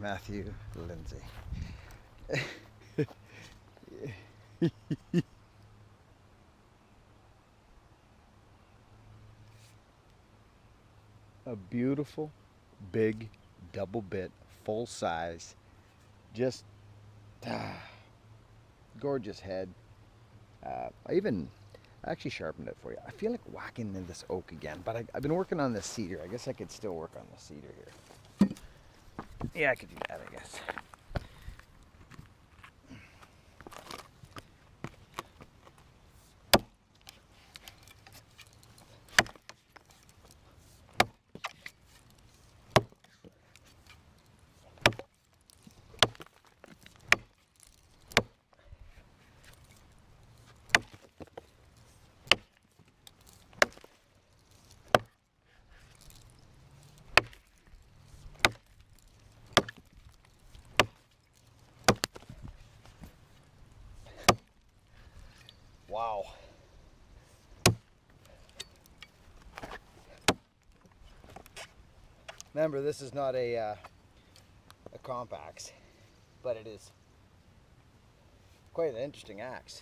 Matthew Lindsay. A beautiful, big, double bit, full size, just gorgeous head. I actually sharpened it for you. I feel like whacking in this oak again, but I've been working on this cedar. I guess I could still work on the cedar here. Yeah, I could do that, I guess. Wow. Remember, this is not a comp axe, but it is quite an interesting axe,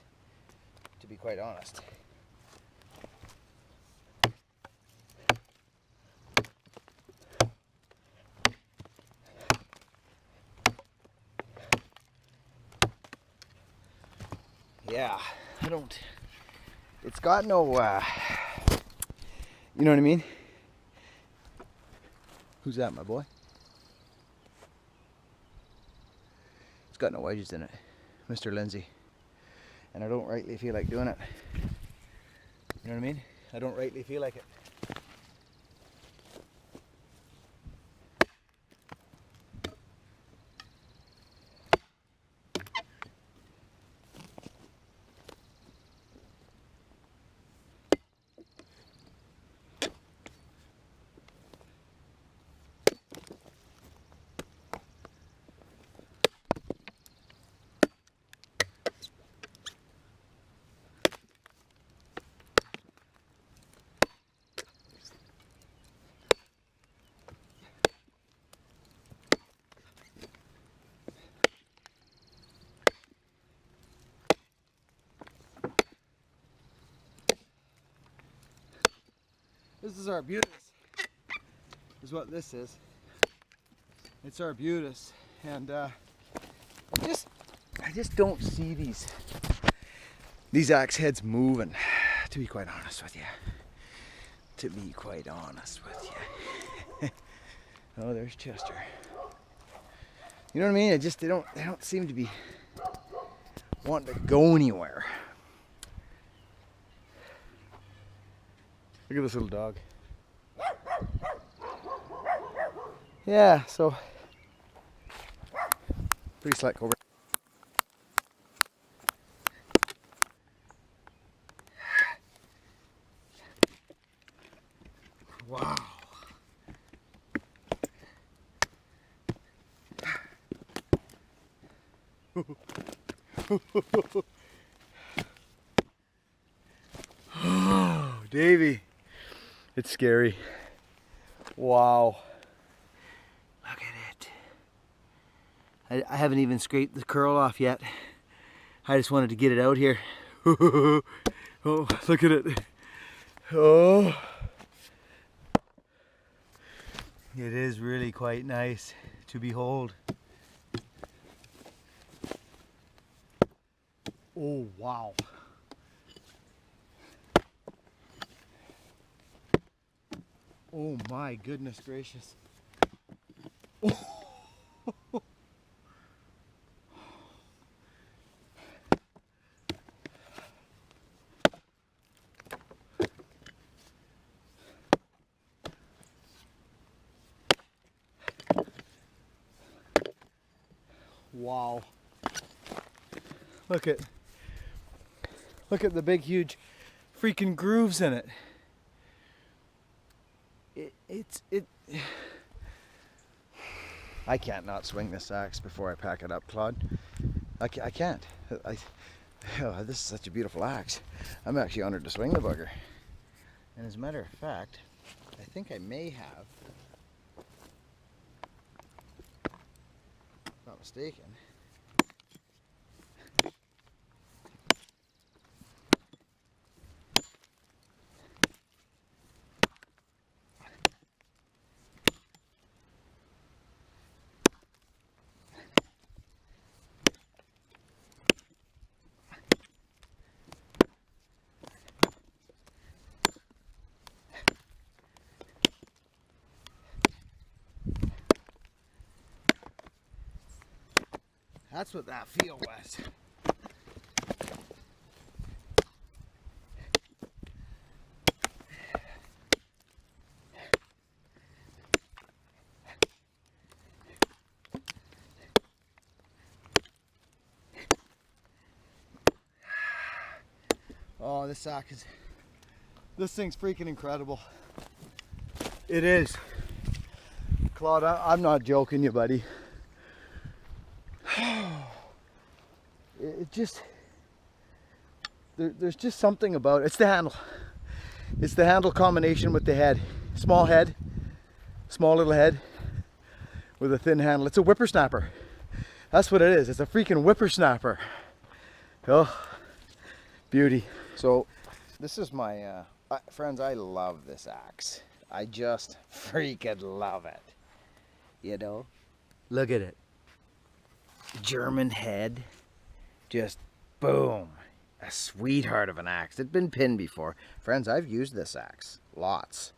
to be quite honest. Yeah, it's got no, you know what I mean? Who's that, my boy? It's got no wedges in it, Mr. Lindsay. And I don't rightly feel like doing it. You know what I mean? I don't rightly feel like it. This is Arbutus, is what this is. It's Arbutus, and I just don't see these axe heads moving, to be quite honest with you. To be quite honest with you. Oh, there's Chester. You know what I mean? They don't seem to be wanting to go anywhere. Look at this little dog. Yeah, so pretty slick over. Wow. Oh, Davey. It's scary. Wow. Look at it. I haven't even scraped the curl off yet. I just wanted to get it out here. Oh, look at it. Oh. It is really quite nice to behold. Oh, wow. Oh my goodness gracious. Oh. Wow. Look at the big huge freaking grooves in it. I can't not swing this axe before I pack it up, Claude. I can't. Oh, this is such a beautiful axe. I'm actually honored to swing the bugger. And as a matter of fact, I think I may have not mistaken. That's what that feel was. Oh, this thing's freaking incredible. It is. Claude, I'm not joking you, buddy. It just, there's just something about it. It's the handle. It's the handle combination with the head. Small little head with a thin handle. It's a whippersnapper. That's what it is. It's a freaking whippersnapper. Oh, beauty. So this is my, friends, I love this axe. I just freaking love it. You know, look at it. German head. Just boom, a sweetheart of an axe. It's been pinned before. Friends, I've used this axe lots.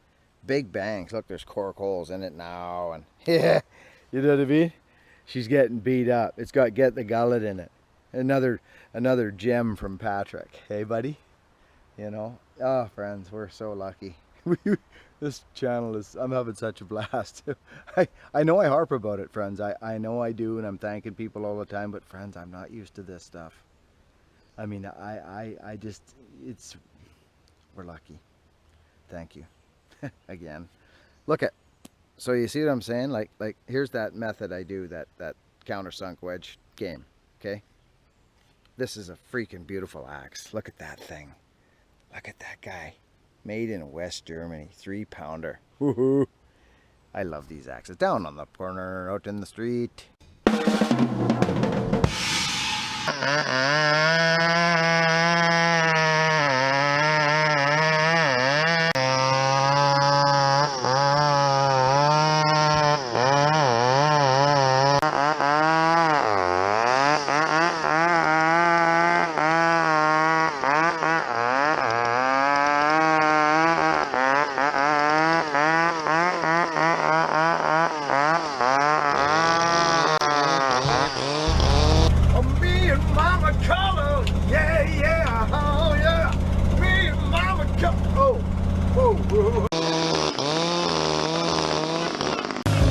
Big bangs. Look, there's cork holes in it now, and yeah, you know what I mean? She's getting beat up. It's got Get the Gullet in it. Another gem from Patrick. Hey, buddy. You know, oh, friends, we're so lucky. This channel is, I'm having such a blast. I know I harp about it, friends. I know I do, and I'm thanking people all the time, but friends, I'm not used to this stuff. I mean, I just, we're lucky. Thank you. Again. Look at, so you see what I'm saying? Like here's that method I do, that countersunk wedge game, okay? This is a freaking beautiful axe. Look at that thing. Look at that guy. Made in West Germany, 3-pounder. Woohoo! I love these axes. Down on the corner, out in the street.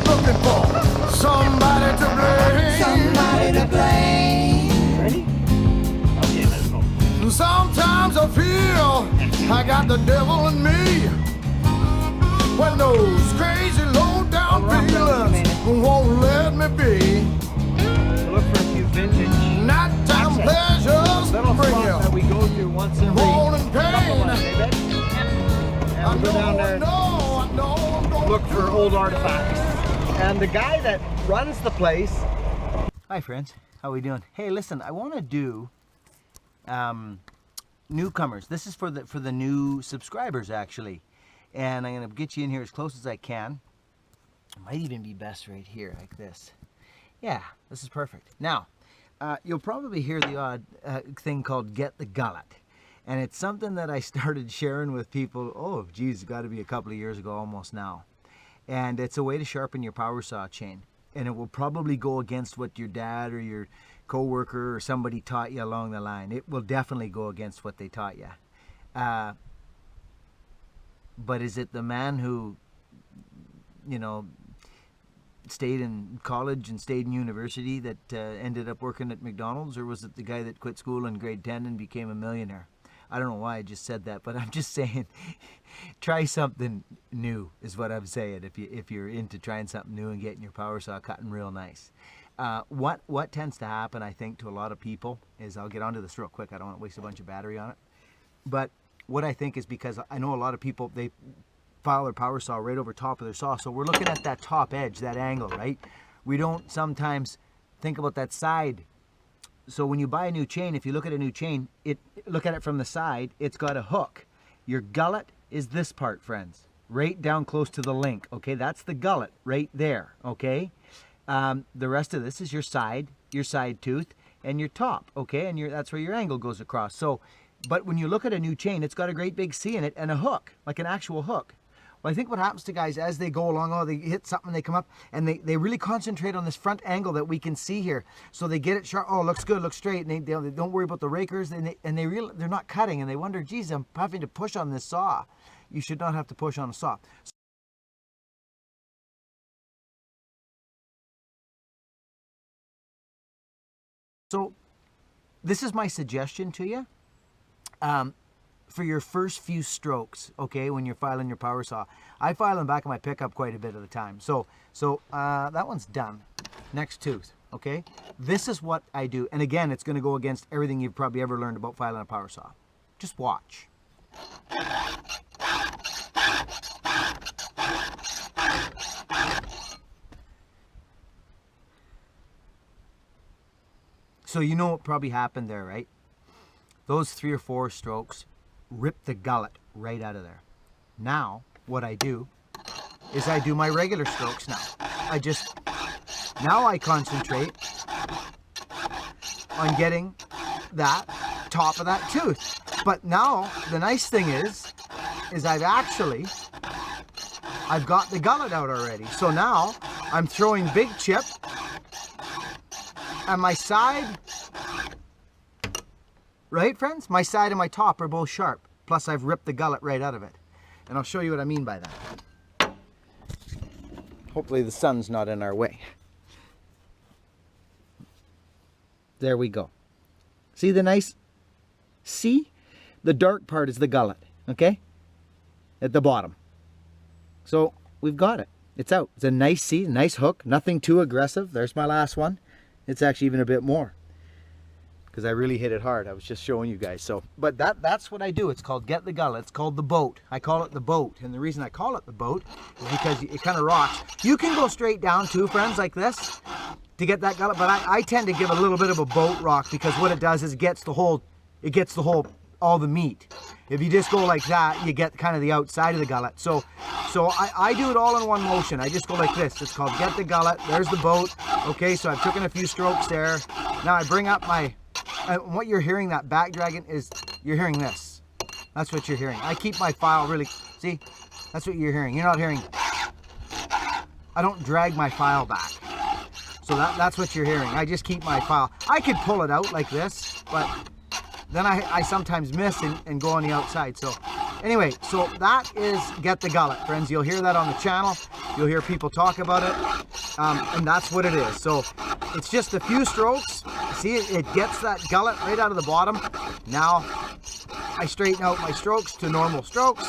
Looking for somebody to blame. Somebody to blame. Ready? Okay, let's go. Sometimes I feel I got the devil in me. When those crazy low down feelings won't let me be. Look for a few vintage nighttime pleasures bring you that we go through once every morning pain. And go down there, look for old artifacts. And the guy that runs the place. Hi friends, how we doing? Hey, listen, I want to do newcomers. This is for the new subscribers actually, and I'm gonna get you in here as close as I can. It might even be best right here, like this. Yeah, this is perfect. Now, you'll probably hear the odd thing called Get the Gullet. And it's something that I started sharing with people, oh geez, it's got to be a couple of years ago almost now. And it's a way to sharpen your power saw chain. And it will probably go against what your dad or your co-worker or somebody taught you along the line. It will definitely go against what they taught you. But is it the man who, you know, stayed in college and stayed in university that ended up working at McDonald's? Or was it the guy that quit school in grade 10 and became a millionaire? I don't know why I just said that, but I'm just saying, try something new is what I'm saying. If you're into trying something new and getting your power saw cutting real nice, what tends to happen, I think, to a lot of people is, I'll get onto this real quick. I don't want to waste a bunch of battery on it, but what I think is, because I know a lot of people, they file their power saw right over top of their saw, so we're looking at that top edge, that angle, right? We don't sometimes think about that side. So when you buy a new chain, if you look at a new chain, look at it from the side, it's got a hook. Your gullet is this part, friends, right down close to the link, okay? That's the gullet right there, okay? The rest of this is your side tooth, and your top, okay? And that's where your angle goes across. So, but when you look at a new chain, it's got a great big C in it and a hook, like an actual hook. Well, I think what happens to guys as they go along, they hit something, they come up, and they really concentrate on this front angle that we can see here. So they get it sharp. Oh, looks good, looks straight, and they don't worry about the rakers, and they're not cutting, and they wonder, geez, I'm having to push on this saw. You should not have to push on a saw. So this is my suggestion to you. For your first few strokes, okay, when you're filing your power saw. I file in the back of my pickup quite a bit of the time. So that one's done. Next tooth, okay? This is what I do. And again, it's gonna go against everything you've probably ever learned about filing a power saw. Just watch. So you know what probably happened there, right? Those 3 or 4 strokes rip the gullet right out of there. Now, what I do is I do my regular strokes now. Now I concentrate on getting that top of that tooth. But now, the nice thing is I've got the gullet out already. So now, I'm throwing big chip, and my side, right, friends? My side and my top are both sharp. Plus, I've ripped the gullet right out of it. And I'll show you what I mean by that. Hopefully the sun's not in our way. There we go. See the nice C? The dark part is the gullet, okay? At the bottom. So, we've got it. It's out. It's a nice C, nice hook, nothing too aggressive. There's my last one. It's actually even a bit more, because I really hit it hard. I was just showing you guys. So, but that's what I do. It's called get the gullet. It's called the boat. I call it the boat. And the reason I call it the boat is because it kind of rocks. You can go straight down too, friends, like this to get that gullet. But I tend to give a little bit of a boat rock, because what it does is it gets the whole, all the meat. If you just go like that, you get kind of the outside of the gullet. So I do it all in one motion. I just go like this. It's called get the gullet. There's the boat. Okay, so I've taken a few strokes there. Now I bring up my, what you're hearing, that back dragging, is you're hearing this. That's what you're hearing. I keep my file really, see? That's what you're hearing. You're not hearing, I don't drag my file back. So that's what you're hearing. I just keep my file. I could pull it out like this, but then I sometimes miss and go on the outside. So anyway, so that is get the gullet, friends. You'll hear that on the channel. You'll hear people talk about it, and that's what it is. So it's just a few strokes. See, it gets that gullet right out of the bottom. Now I straighten out my strokes to normal strokes.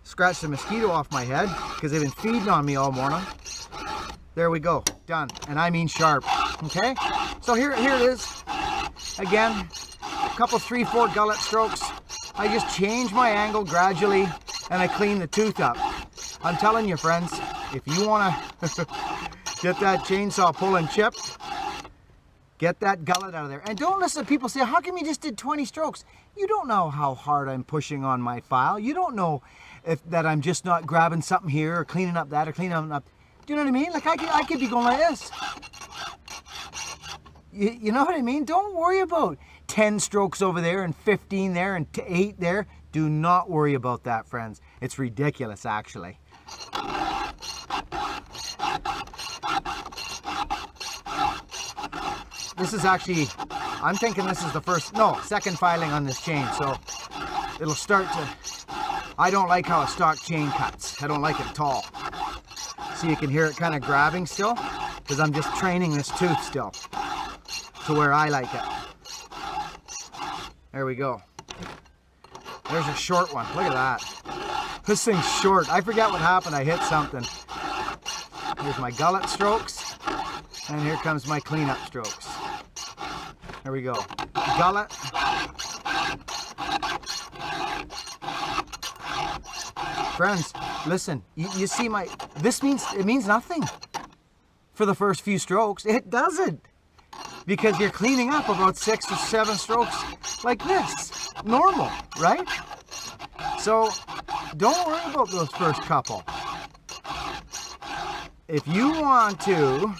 Scratch the mosquito off my head, because they've been feeding on me all morning. There we go, done. And I mean sharp, okay? So here it is. Again, a couple 3-4 gullet strokes. I just change my angle gradually, and I clean the tooth up. I'm telling you, friends, if you want to get that chainsaw pulling chip, get that gullet out of there. And don't listen to people say, how come you just did 20 strokes? You don't know how hard I'm pushing on my file. You don't know that I'm just not grabbing something here or cleaning up that or cleaning up. Do you know what I mean? Like I could be going like this. You know what I mean? Don't worry about 10 strokes over there and 15 there and 8 there. Do not worry about that, friends. It's ridiculous, actually. This is actually, I'm thinking this is the second filing on this chain. So it'll start to, I don't like how a stock chain cuts. I don't like it at all. See, you can hear it kind of grabbing still, because I'm just training this tooth still to where I like it. There we go. There's a short one. Look at that. This thing's short. I forget what happened. I hit something. Here's my gullet strokes, and here comes my cleanup strokes. There we go. Gullet. Friends, listen. You see it means nothing. for the first few strokes. It doesn't. Because you're cleaning up about 6 to 7 strokes like this. Normal, right? So don't worry about those first couple. If you want to,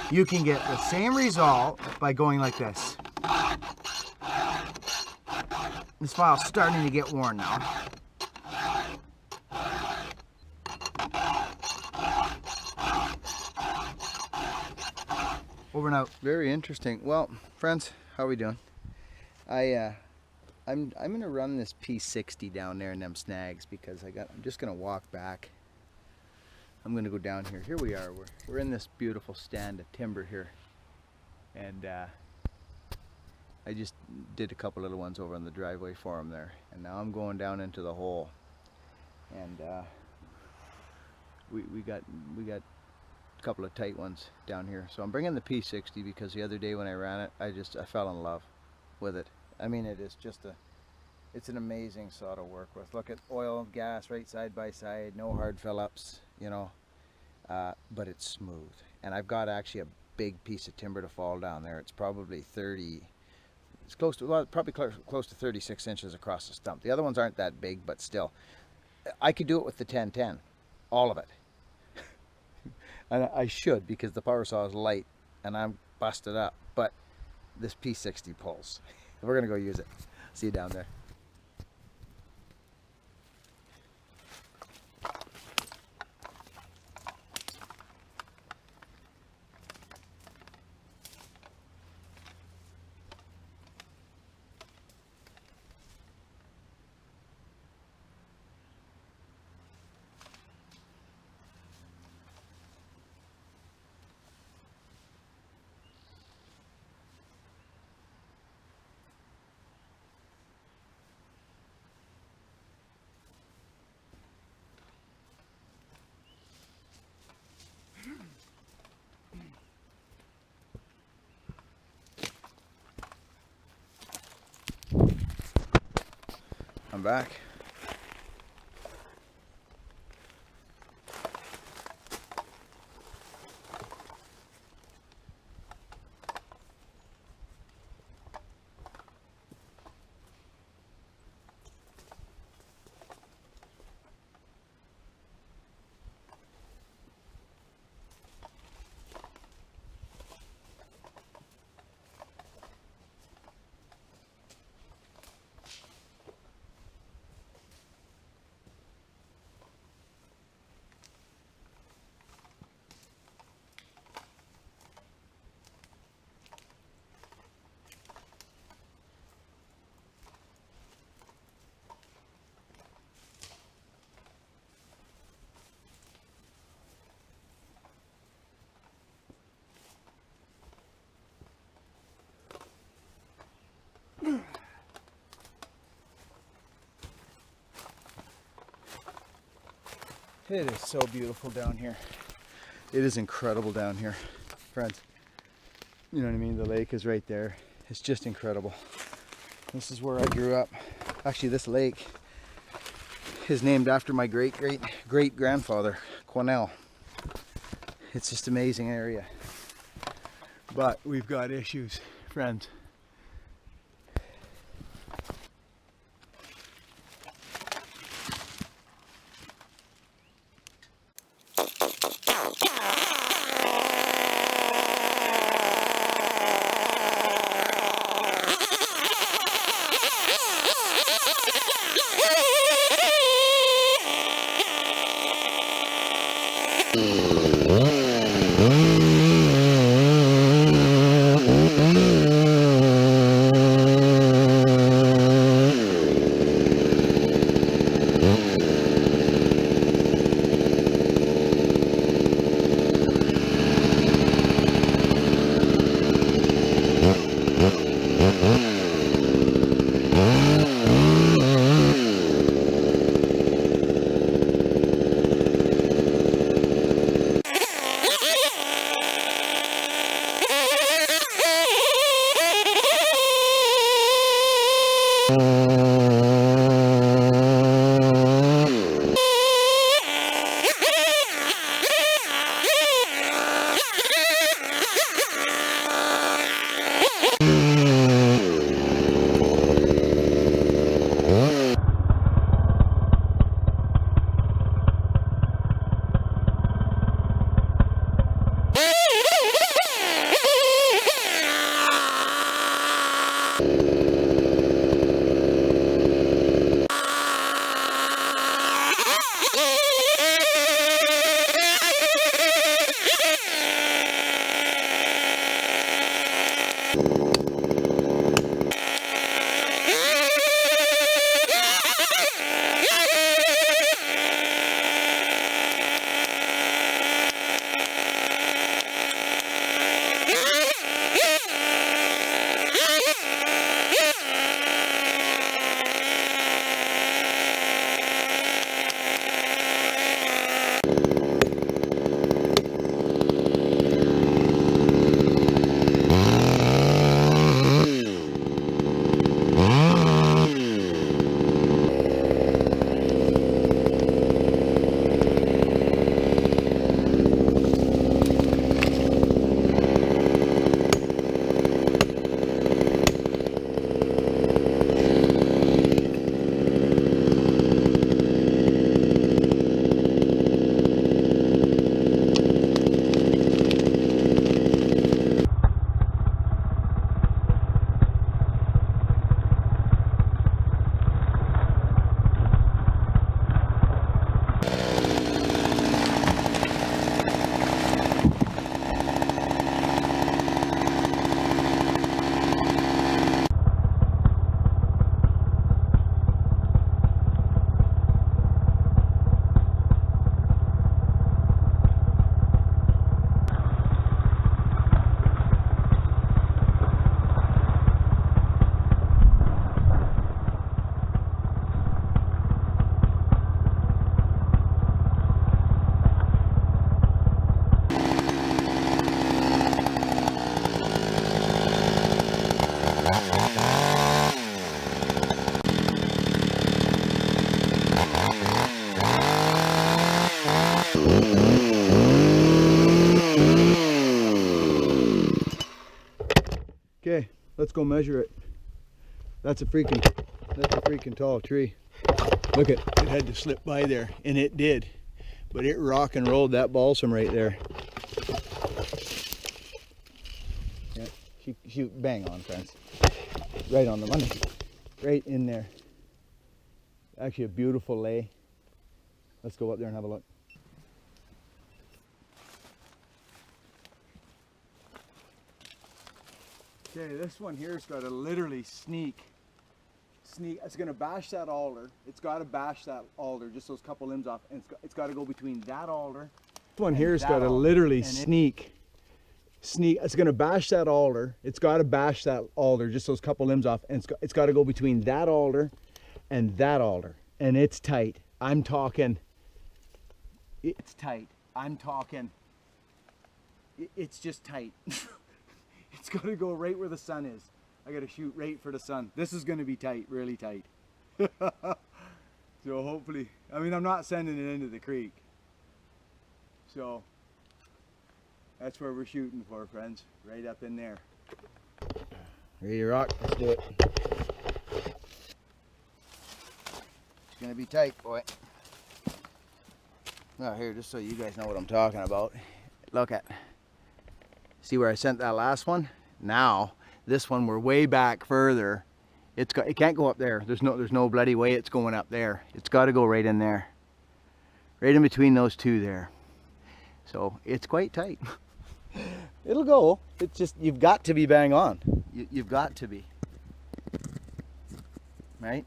you can get the same result by going like this. This file's starting to get worn now. Over and out. Very interesting. Well, friends, how are we doing? I'm gonna run this P60 down there in them snags because I'm just gonna walk back. I'm gonna go down here. Here we are. We're in this beautiful stand of timber here, and I just did a couple little ones over on the driveway for them there, and now I'm going down into the hole, and we got a couple of tight ones down here. So I'm bringing the P60 because the other day when I ran it, I fell in love with it. I mean, it is just it's an amazing saw to work with. Look at oil and gas right side by side, no hard fill-ups, you know, but it's smooth. And I've got actually a big piece of timber to fall down there. It's probably 30, it's close to, well, probably close to 36 inches across the stump. The other ones aren't that big, but still. I could do it with the 1010, all of it. And I should, because the power saw is light and I'm busted up, but this P60 pulls. We're gonna go use it. See you down there. I'm back. It is so beautiful down here. It is incredible down here, friends. You know what I mean? The lake is right there. It's just incredible. This is where I grew up. Actually, this lake is named after my great-great-great-grandfather, Quanell. It's just an amazing area. But we've got issues, friends. Okay, let's go measure it. That's a freaking tall tree. Look it had to slip by there, and it did. But it rock and rolled that balsam right there. Yeah, shoot, bang on, friends. Right on the money. Right in there. Actually a beautiful lay. Let's go up there and have a look. Okay, this one here's got to literally sneak. It's going to bash that alder. It's got to bash that alder, just those couple limbs off, and it's got to go between that alder. This one here's got to literally sneak. It's going to bash that alder. It's got to bash that alder, just those couple limbs off, and it's got to go between that alder and that alder, and it's tight. I'm talking. It's tight. I'm talking. It's just tight. It's got to go right where the sun is. I got to shoot right for the sun. This is going to be tight, really tight. So hopefully, I mean, I'm not sending it into the creek. So that's where we're shooting for, friends. Right up in there. Ready to rock? Let's do it. It's going to be tight, boy. Now here, just so you guys know what I'm talking about. Look at. See where I sent that last one? Now, this one we're way back further. It can't go up there. There's no bloody way it's going up there. It's got to go right in there. Right in between those two there. So it's quite tight. It'll go. It's just, you've got to be bang on. You've got to be. Right?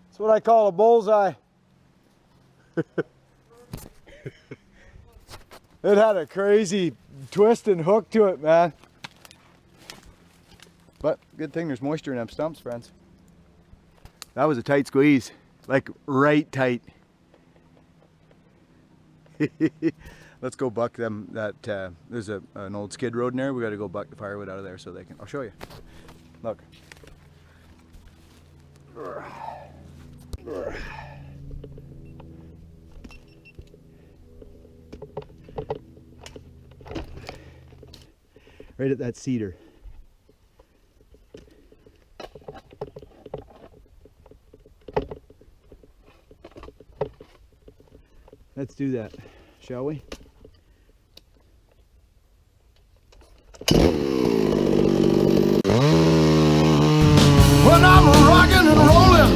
That's what I call a bullseye. It had a crazy twist and hook to it, man. But good thing there's moisture in them stumps, friends. That was a tight squeeze, like right tight. Let's go buck them. There's an old skid road in there. We got to go buck the firewood out of there so they can. I'll show you. Look. Right at that cedar. Let's do that, shall we? When I'm rocking and rolling,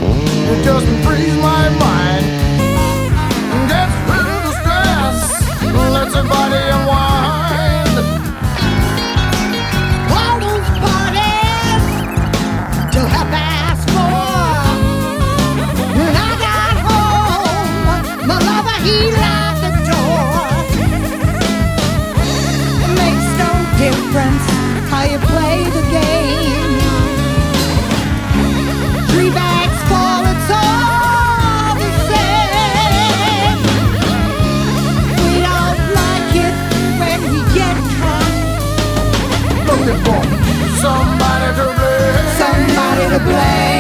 it doesn't freeze my mind. Gets rid of the stress, lets the body unwind. All those parties till 4:30. When I got home, my lover he locked the door. It makes no difference how you play the game. 3 bags full, it's all the same. We don't like it when we get caught. Looking for somebody to blame. Somebody to blame.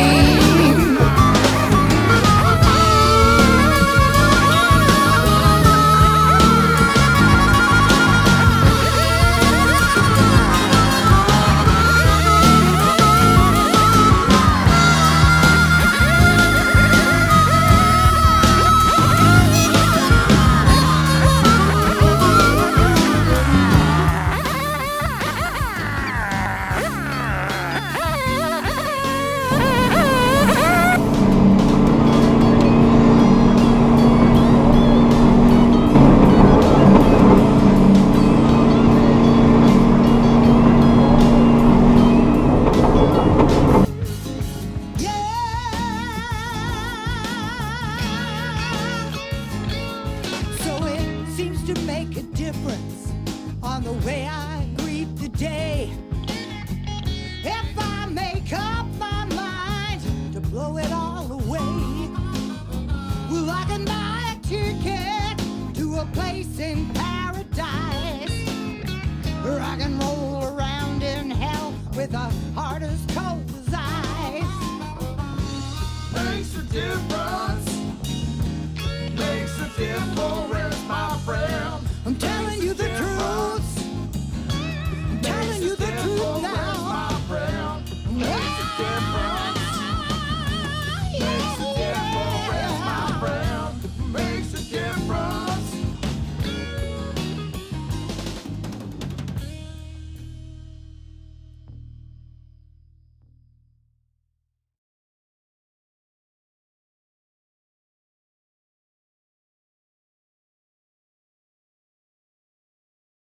So it seems to make a difference on the way I greet the day. If I make up my mind to blow it all away, well, I can buy a ticket to a place in paradise, or I can roll around in hell with the hardest